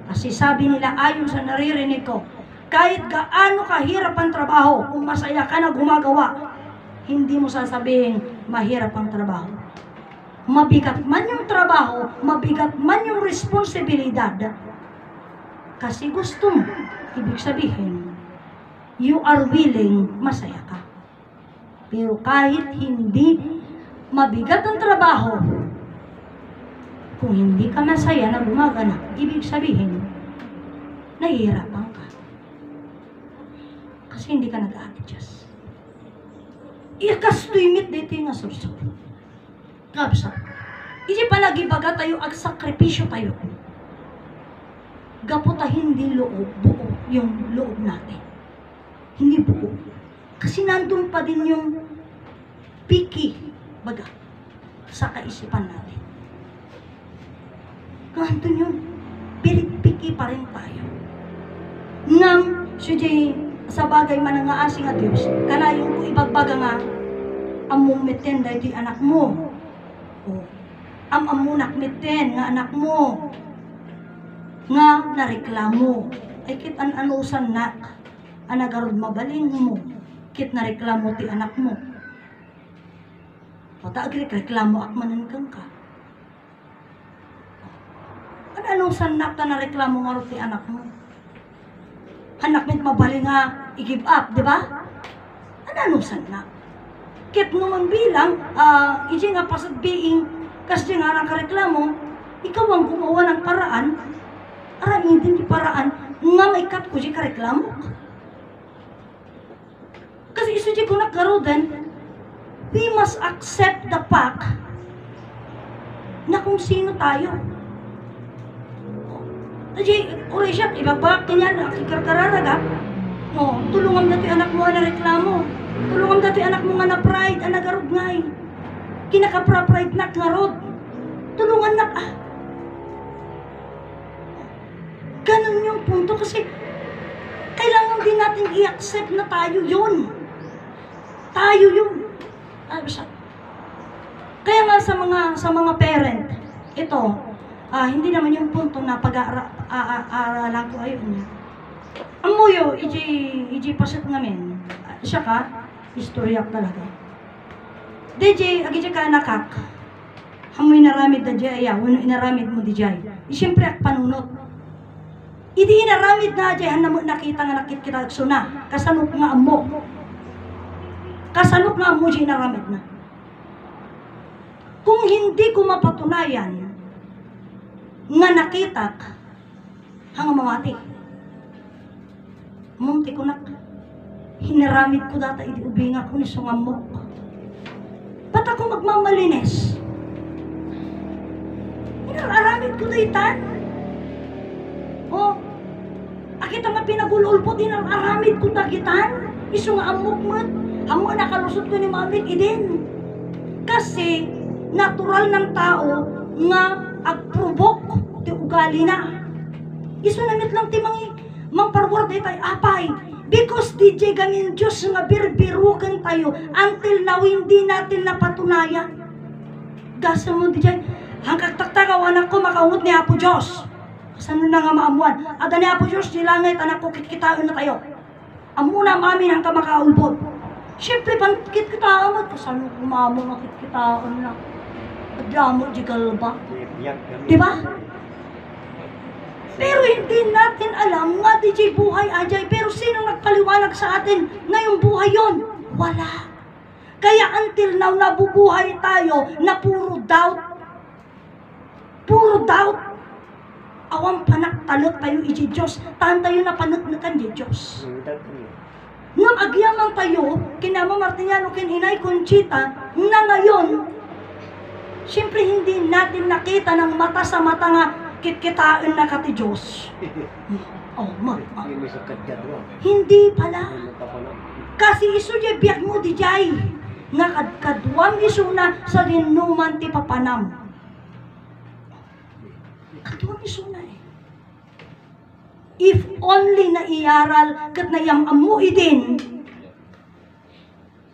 Kasi sabi nila, ayon sa naririnig ko, kahit gaano kahirap ang trabaho, kung masaya ka na gumagawa, hindi mo sasabihin mahirap ang trabaho. Mabigat man yung trabaho, mabigat man yung responsibilidad, kasi gusto mo, ibig sabihin, you are willing, masaya ka. Pero kahit hindi mabigat ang trabaho, kung hindi ka masaya na gumagana, ibig sabihin, nahihirapan ka. Kasi hindi ka nag-a-adjust. Ikastoy mit dito yung asurso. Kapsa. Isi pa nagibaga tayo, ag-sakripisyo tayo. Gaputa hindi loob, buo yung loob natin. Hindi buo. Kasi nandun pa din yung picky, baga, sa kaisipan natin. Nandun yun. Picky pa rin tayo. Ngam, sujay, sa bagay manangaasing at Diyos, kanayon ko ibagbaga nga, among meten dahil di anak mo. O, amunak meten nga anak mo. Nga nareklamo. Ay kit anusan na, anagarod mabalin mo. Kit nareklamo ti anak mo. O taagrik reklamo akmanan kang ka. Anusan na ta nareklamo nga ti anak mo. Anak mit mabaling nga i-give up, di ba? Anusan na. Kit naman bilang, iji nga pasad being, kasi nga nakareklamo, ikaw ang gumawa ng paraan, aramin din di paraan, nga may kat ko si kareklamo. Kasi isu di ko nagkaroon, we must accept the fact na kung sino tayo. Tadi, uri siya, ibabak niya, nakikarkararaga. No, tulungan dati anak mo na reklamo. Tulungan dati anak mo nga na pride, nagarod ngay. Kinaka-pride na ngarod. Tulungan na Ganun yung punto kasi kailangan din natin i-accept na tayo yun. Tayo yun. Kaya nga sa mga parent, ito, hindi naman yung punto na pag-aaralan ko ayun niya. Ang muyo, iji pasit ngamin. Siya ka, istoryak talaga. DJ, agi ka nakak. Hamoy naramid na jay, wano inaramid mo di jay. Siyempre, panunot. Idi inaramid na jay, hanamo nakita nga nakit kita suna. Kasanok nga amo. Kasanok nga amo jay inaramid na. Kung hindi ko mapatunayan nga nakitak, hanga mamati. Munti ko nak. Hinaramid ko data, idi ubinga ko ni sungamok. Ba't ako magmamalinis? Hinaramid ko daytan. O, akita nga pinagululpo, hinaramid ko dakitan. Iso nga amok mo. Amo nakalusot ko ni mamik idin. Kasi, natural ng tao nga agprovok ti ugali na. Iso namit lang ti mang parward tay apay. Because DJ gamin Diyos nga birbirukan tayo until now hindi natin napatunayan. Gasa mo DJ, hanggang taktagaw anak ko makaungot ni Apo Diyos. Saan na nga maamuan? Ada ni Apo Diyos di langit anak ko kitkitaan na tayo. Amuna mamin hanggang makaulbod. Siyempre pankit kita amat. Saan ko maamo nga kitkitaan na. Adamo di kalba. Diba? Pero hindi natin alam nga DJ buhay ajay. Pero sino nagpaliwanag sa atin na yung buhay yon? Wala. Kaya until now nabubuhay tayo na puro doubt. Puro doubt. Awang panaktalot tayo iji Diyos. Taan tayo na panatnakan di Diyos. Nung agyaman tayo, kinama Martiniano, kinhinay Conchita, na ngayon, siyempre hindi natin nakita ng mata sa mata nga kitkitaan na kati Diyos. Hindi pala. Kasi iso di biyak mo di jay. Nga kadwam iso na sa rinuman ti papanam. Kadwam iso na eh. If only na iaral kat nayamam mo idin,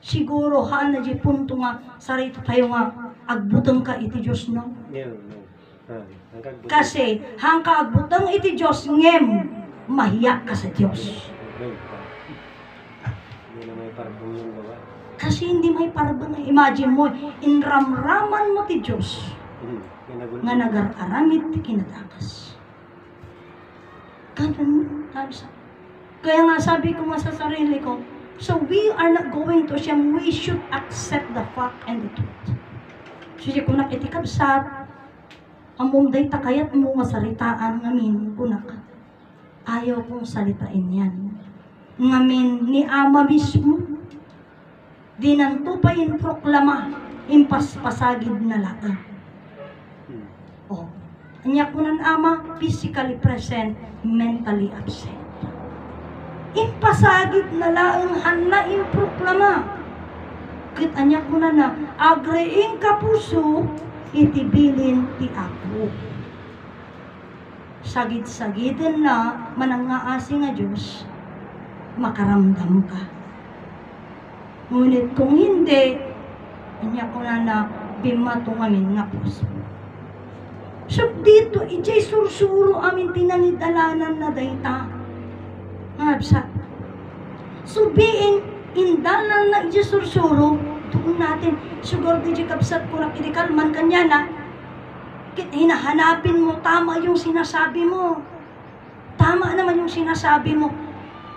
siguro haan na di punto nga sarito tayo nga agbutang ka iti Diyos no? Kasi hangka agbutang iti Diyos ngem mahiya ka sa Diyos. Kasi hindi may parbang. Imagine mo, inramraman mo ti Diyos nga nagararamid ti kinatakas. Ganun, kaya nga sabi ko nga sa sarili ko, so we are not going to siyam, we should accept the fact and the truth. So kung nakitikabsat, among day takayat mo masalitaan ngamin, kunak, ayaw kong salitain yan. Ngamin ni Ama mismo, dinantupayin proklama, impaspasagid na laang. Oh, anya ko ng Ama, physically present, mentally absent. Impasagid na laang hana improklama. Kit anya ko na agreing kapuso, itibilin ti ako. Sagid-sagidin na manangaasi nga Diyos, makaramdam ka. Ngunit kung hindi, anya ko na bimato ngamin nga puso. So dito, ijay sursuro amin tinanidalanan na dayta. Ngabsa. So being indalan na ijay sursuro, doon natin, siguro ijay kapsat ko na kinikalman kanya na, hinahanapin mo, tama yung sinasabi mo. Tama naman yung sinasabi mo.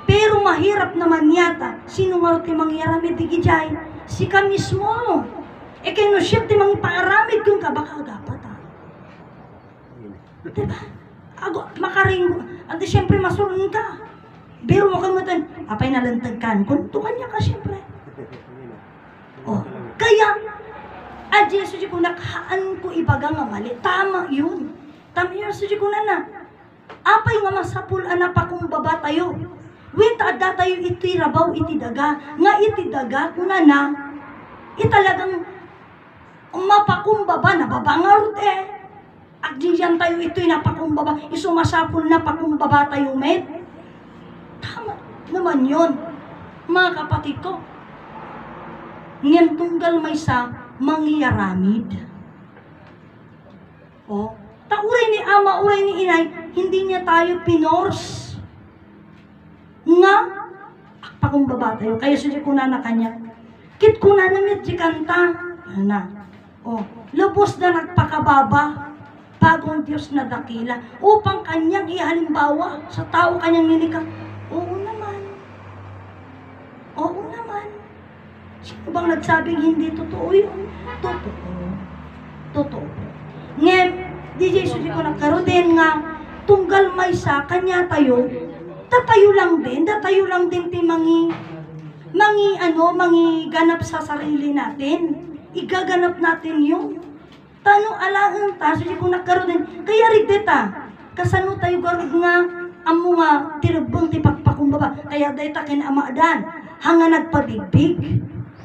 Pero mahirap naman yata, sino nga ti mangyaramid di gijay? Si ka mismo. E kaya no siya ti mangipaaramid kung ka baka agapat. Diba? Ako, makaring, ante siyempre masulun ka. Biro mo kayo mutan, apay nalantagkan. Kuntukan niya ka siyempre. Oh, kaya, adya suji ko nakahaan ko ibaga nga mali. Tama yun. Tama yun suji ko na. Apay nga masapul na pakumbaba tayo. Wita adda tayo iti rabaw iti daga. Nga iti daga kuna na, italagang mapakumbaba na babangarot eh. Agdiyan tayo ito'y napakumbaba. Isumasapul na pakumbaba tayo met. Tama naman yun. Mga kapatid ko, ngayon tunggal may sa mangyaramid. O, tauray ni ama, uray ni inay, hindi niya tayo pinors. Nga, pakumbaba tayo. Kaya suji ko na kanya. Kit ko na namit di kanta. Na. O, lubos na nagpakababa. Bagong Diyos na dakila. Upang kanyang ihalimbawa sa tao kanyang nilikha. Oo naman. Oo naman. Sino bang nagsabing hindi totoo yun? Totoo. Totoo. Ngayon, DJ Suji ko nagkaroon din nga, tunggal may sa kanya tayo, datayo lang din ti mangi ganap sa sarili natin. Igaganap natin yun. Tanong alaan ta, Suji ko nagkaroon din, kaya rigdeta, kasano tayo garod nga, amo nga, tirabong ti pagpakumbaba, kaya dayta kinamaadan, hanga nagpabigbig,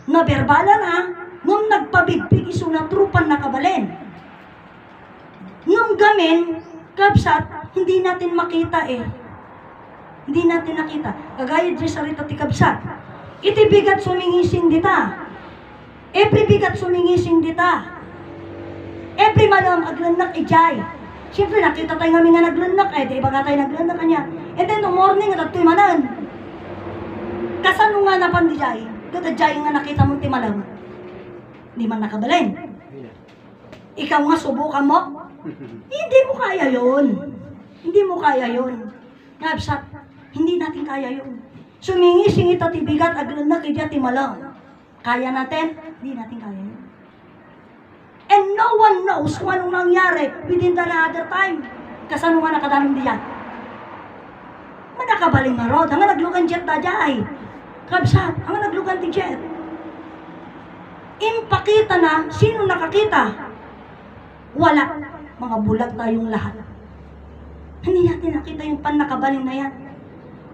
nga berbalan ha, ngum nagpabigbig iso na trupan nakabalen. Ngum gamin, kapsat, hindi natin makita eh. Hindi natin nakita. Kagaya di sarita ti kapsat. Iti bigat sumingising dita. Every bigat sumingising dita. Every malam aglanak ijay. Siyempre nakita tayo nga naglanak eh. Di ba nga tayo naglanak kanya. And then the morning at ito'y manan. Kasano nga napan di jay? Kadadjay nga nakita mo ti malam. Di man nakabalen. Ikaw nga subukan mo. Hindi mo kaya yun. Hindi mo kaya yun. Ngabsat, hindi natin kaya yun. Sumingi-singit at ibigat, aglanak ija ti malam. Kaya natin? Hindi natin kaya yun. And no one knows kung anong nangyari within the other time. Kasano nga nakadaming diyan? Manakabaling nga rod. Ang naglugan jet na jay. Kabsat, ang naglugan ti jet. Impakita na, sino nakakita? Wala. Mga bulag tayong lahat. Hindi natin nakita yung panakabaling na yan.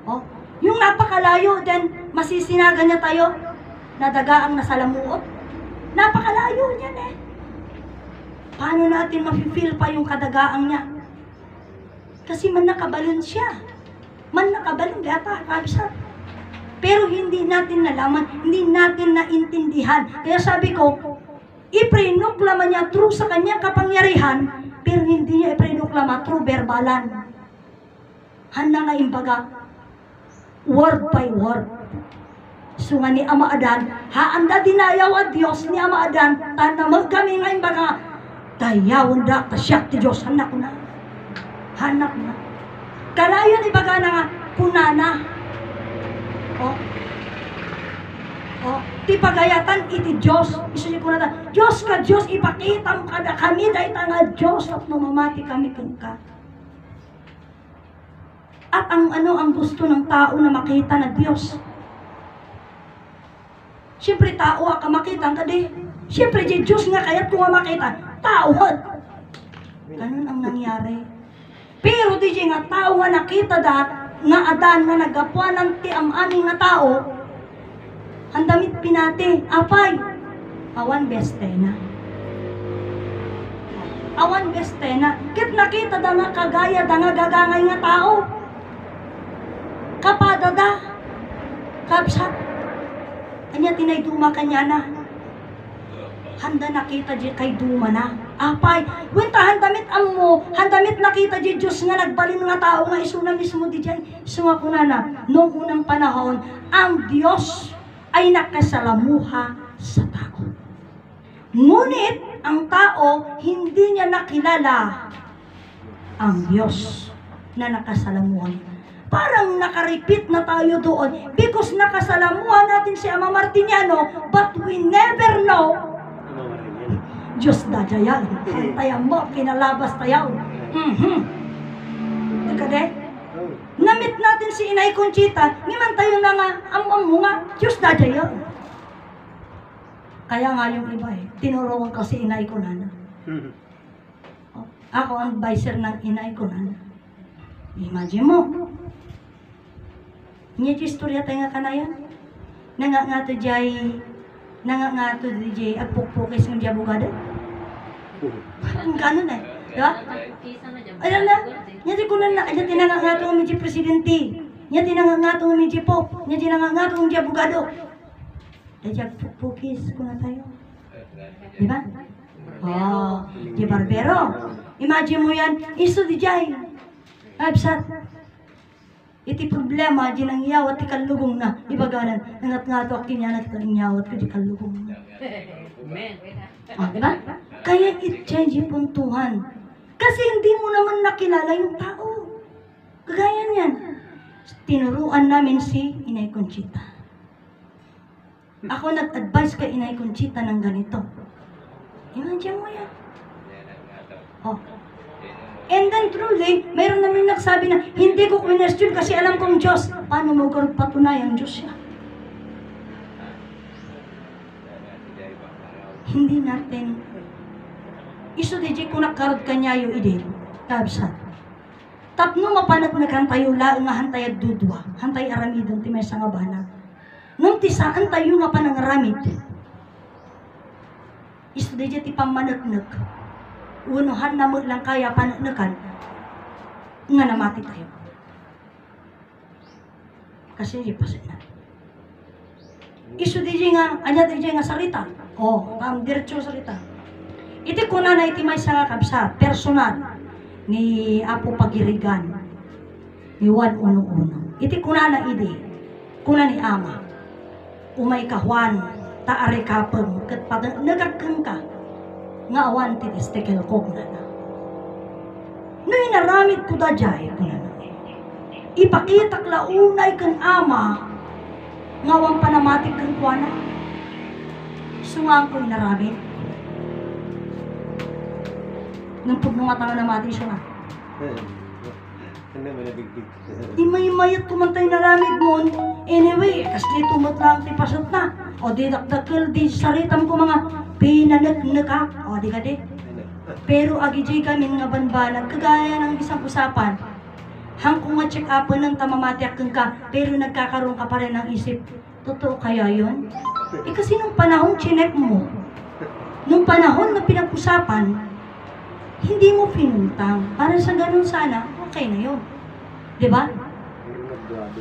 Oh, yung napakalayo, then masisinagan niya tayo na dagaang nasalamuot. Napakalayo niyan eh. Paano natin mafe-feel pa yung kadagaang niya? Kasi man nakabalon siya. Man nakabalon, gata, kabsat. Pero hindi natin nalaman, hindi natin naintindihan. Kaya sabi ko, iprinoklama niya true sa kanyang kapangyarihan, pero hindi niya iprinoklama true verbalan. Handa nga imbaga, word by word. So nga ni Ama Adan, haanda dinayaw at Diyos ni Ama Adan, tanamag kami nga imbaga, dayawan da, kasyak ti Diyos, hanak na. Hanak na. Karayon ibaga na nga, punana. Oh. Oh, ti pagayatan iti Diyos. Isusi ko na Diyos ka Diyos, ipakita mo kada kami, dahil nga Diyos at mamamati kami kangka. At ang gusto ng tao na makita na Diyos. Siyempre tao ka makita ang kadi. Siyempre di Diyos nga kaya't kung makita, tawad. Ganun ang nangyari. Pero di nga tao nga nakita da, nga Adan nga nagapuanan ti amani nga tao, ang damit pinati, apay, awan bestena. Awan bestena. Kit nakita da nga kagaya da nga gagangay nga tao. Kapada da. Kapsat. Anya tinay duma kanya na. Handa nakita di kay duma na. Apay, wenta handamit amo, handamit nakita di Diyos nga nagbalin nga tao nga isuna mismo di dyan. Isunga ko na, noong unang panahon, ang Diyos ay nakasalamuha sa tao. Ngunit, ang tao, hindi niya nakilala ang Diyos na nakasalamuha. Parang nakaripit na tayo doon because nakasalamuha natin si Ama Martiniano, but we never know Diyos da jayan. Tayan mo, kinalabas tayaw. Ika de? Namit natin si Inay Conchita, ngiman tayo na nga, ang mo nga, Diyos na dyan. Kaya nga yung iba tinuruan ko si Inay ko na. Ako ang advisor ng Inay ko na. Imagine mo. Niya di istorya tayo nga kanayan. Nga to DJ, agpukpukis ng abogado. Ang gano'n diba? Alam na, niya di kunan na, niya tinanga to ng medyo presidente. Niya tinanga to ng medyo pop. Niya tinanga to ng abogado. Daya agpukpukis ko na tayo. Diba? Oh, di barbero. Imagine mo yan, iso di jay. Absat. Iti problema, di nang iyawat, di kalugong na. Ibaganan, nangat nga to, kinyanat ka ng iyawat ko, di kalugong na. Oh, diba? Kaya it-change yung puntuhan. Kasi hindi mo naman nakilala yung tao. Kagaya niyan. Tinuruan namin si Inay Conchita. Ako nag-advise kay Inay Conchita ng ganito. Imagine mo yan. Oh. And then truly, mayroon namin nagsabi na, hindi ko question kasi alam kong Diyos. Paano mo ko patunayang Diyos siya? Hindi natin. Iso DJ kung nakarod kanya yung idin. Kabsa. Tapno mapanat naghantayo laang nga hantay dudwa. Hantay aramidon ti may sangabana. Nung tisaan tayo nga panangaramid. Iso DJ ti pamanagnak. Unuhan na mo lang kaya panagnakan. Nga namati tayo. Kasi hindi pa sila. Iso DJ nga, anya DJ nga salita. Oh, diretso salita. Iti kuna na iti may nga kabsa, personal, ni Apo Pagirigan, ni Juan Uno-Uno. Iti kuna na ide, kuna ni Ama, umay kahwan, taare kapag, kat nagagkang ka, nga awan ti estekel ko kuna na. No inaramid ko da jay, kuna na. Ipakita klaunay kang Ama, nga wang panamatik kang kuwana. Sungang ko inaramid. Nung pagmungatang na mati siya nga. Ano mo nabigdig? Di may mayat tumantay na lamig mo. Anyway, kasi tumot lang ti pasot na. O di dakdakil, di saritam ko mga pinanag-naka. O di ka di. Pero agijay kami nga banbanag, kagaya ng isang usapan. Hang kung nga check upon ng tamamatiak ka, pero nagkakaroon ka pa rin ng isip. Totoo kaya yun? Kasi nung panahon chinek mo, nung panahon na pinag-usapan, hindi mo pinuntang. Para sa ganun sana, okay na yun. Diba?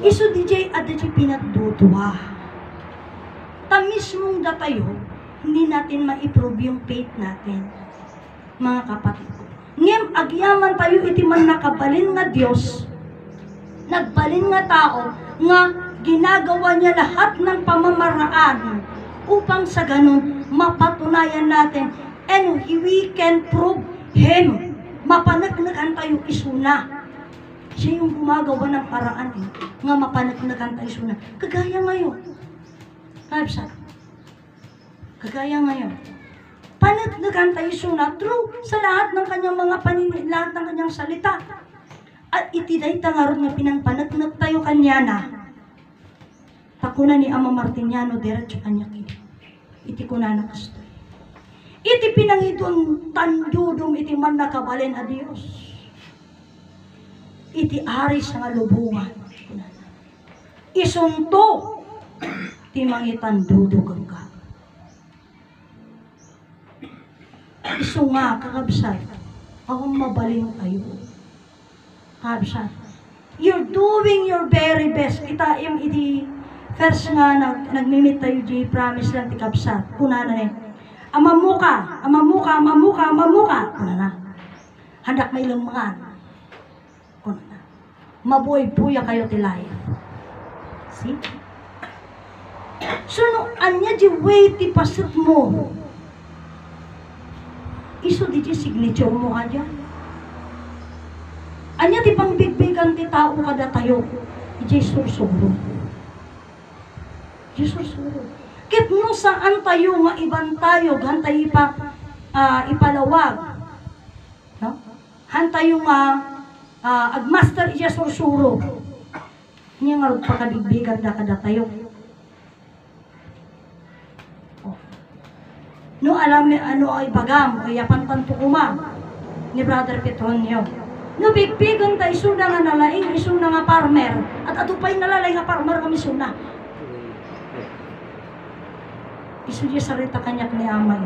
Iso DJ at DJ pinagdudwa. Tamis mong datayo, hindi natin ma-improve yung faith natin. Mga kapatid ko. Ngem, agyaman tayo iti man nakabalin nga Diyos, nagbalin nga tao, nga ginagawa niya lahat ng pamamaraan upang sa ganun mapatunayan natin and we can prove Him. Mapanagnagan tayo isuna. Siya yung gumagawa ng paraan nga mapanagnagan tayo isuna. Kagaya ngayon. Kabsa. Kagaya ngayon. Panagnagan tayo isuna true sa lahat ng kanyang mga lahat ng kanyang salita. At itiday tangarod nga pinangpanagnag tayo kanya na. Takuna ni Ama Martiniano diretso kanya kini. Iti ko na nakastoy. Iti pinangidon tandudom iti man nakabalin a Dios. Iti ari sa nga lubungan. Isunto ti mangitandudog ka. Isu nga kakabsat. Akong mabalin kayo. Kakabsat. You're doing your very best. Kita yung iti first nga nagmimit tayo di promise lang ti kabsat. Kuna na amamuka. Kuna na. Handak may lumangan. Kuna na. Mabuhay-buya kayo tilay. See? So, no, anya di way ti pasot mo. Iso di signature mo ka dyan. Anya ti pangbigbigan ti tao kada tayo. Iji sursuro. Iji sursuro. Kit no saan tayo nga ibang tayo, hantay ipalawag. No? Hantay nga agmaster iya sursuro. Niya nga rin pagkabigbigan na kada tayo. Oh. No alam ni ano ay bagam, kaya pantanto kuma ni Brother Petronio. No bigbigan ta isuna nga nalaing, isuna nga farmer, at atupay nalalay nga farmer kami suna. Isu dia sarita kanyak ni amay.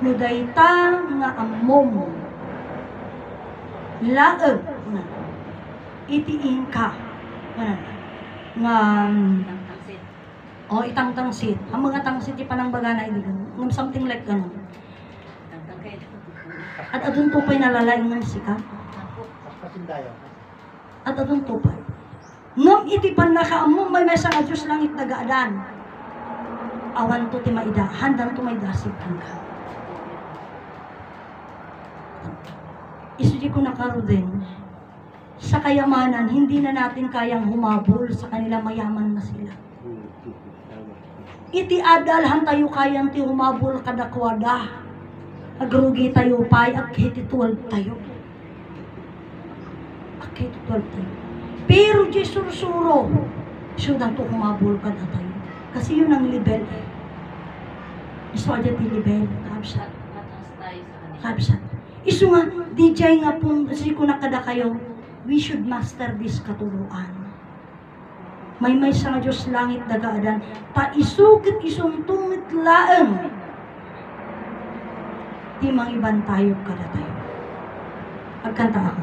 No dayta nga ammom laeg na itiin ka nga itang tangsit. Ang mga tangsit di panang bagana ini ng something like ganun. At adun tupay nalalaing ng sika. At adun tupay. Ngam itipan na ka mo may mesa nga Diyos langit nagaadan. Awan to ti maida, handang to maida sikan ka. Isudi ko nakaro din, sa kayamanan, hindi na natin kayang humabol sa kanila, mayaman na sila. Iti adalhan tayo kayang ti humabol kadakwada. Agrugi tayo pay, agkititwal tayo. Agkititwal tayo. Pero di sursuro, siyudang to humabol kada tayo. Kasi yun ang level eh. Iso aja ti level, kabsat. Kabsat. Isu nga, DJ nga po, kasi kung nakada kayo, we should master this katuruan. May sa nga Diyos langit nagaadan, ta isukit isong tungit laeng, di mang iban tayo kada tayo. Agkanta ako.